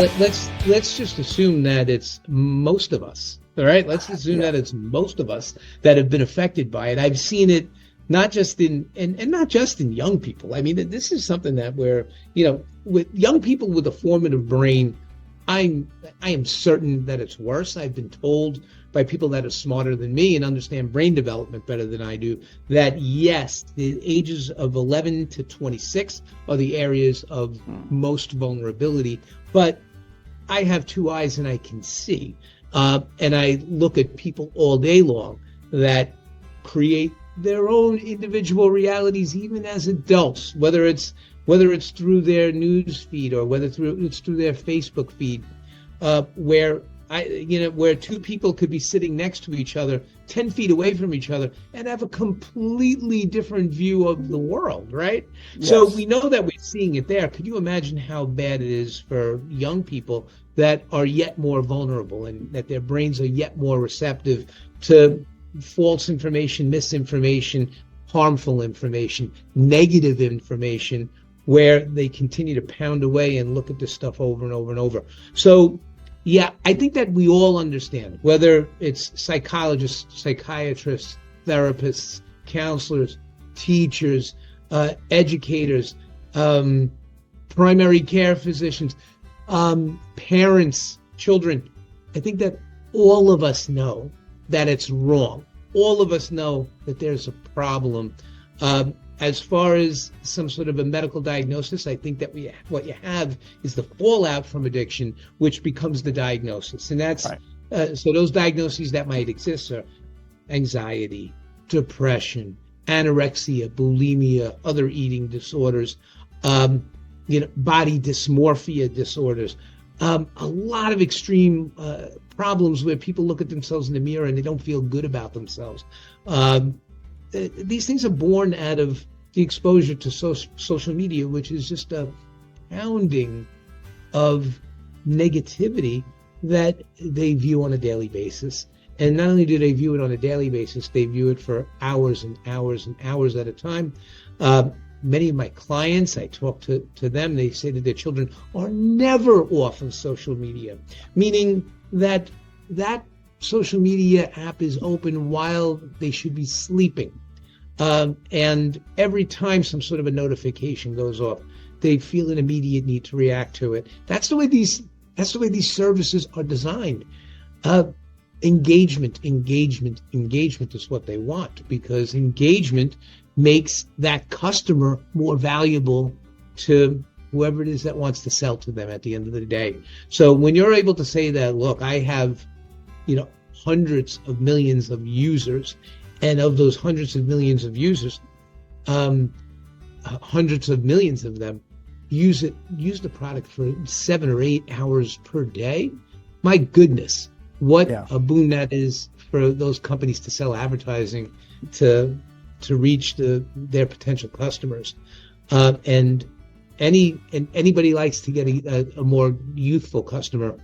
Let's just assume that it's most of us. All right, let's assume Yeah. that it's most of us that have been affected by it. I've seen it not just in and not just in young people. I mean, this is something that where, with young people with a formative brain, I'm I am certain that it's worse. I've been told by people that are smarter than me and understand brain development better than I do that yes, the ages of 11 to 26 are the areas of most vulnerability. But I have two eyes and I can see. And I look at people all day long that create their own individual realities, even as adults, whether it's through their news feed or whether it's through their Facebook feed, where where two people could be sitting next to each other, 10 feet away from each other, and have a completely different view of the world, right? So Yes. we know that we're seeing it there. Could you imagine how bad it is for young people that are yet more vulnerable and that their brains are yet more receptive to false information, misinformation, harmful information, negative information, where they continue to pound away and look at this stuff over and over and over. So yeah, I think that we all understand, whether it's psychologists, psychiatrists, therapists, counselors, teachers, educators, primary care physicians, parents, children. I think that all of us know that it's wrong. All of us know that there's a problem. As far as some sort of a medical diagnosis, I think that what you have is the fallout from addiction, which becomes the diagnosis. And that's Right. so those diagnoses that might exist are anxiety, depression, anorexia, bulimia, other eating disorders, body dysmorphia disorders, a lot of extreme problems where people look at themselves in the mirror and they don't feel good about themselves. These things are born out of the exposure to social media, which is just a pounding of negativity that they view on a daily basis. And not only do they view it on a daily basis, they view it for hours and hours and hours at a time. Many of my clients, I talk to them, they say that their children are never off of social media, meaning that social media app is open while they should be sleeping. And every time some sort of a notification goes off, they feel an immediate need to react to it. That's the way these services are designed. Engagement is what they want, because engagement makes that customer more valuable to whoever it is that wants to sell to them at the end of the day. So when you're able to say that, look, I have, hundreds of millions of users, and of those hundreds of millions of users, hundreds of millions of them use the product for 7 or 8 hours per day. My goodness, what Yeah. a boon that is for those companies to sell advertising to reach their potential customers. And anybody likes to get a more youthful customer.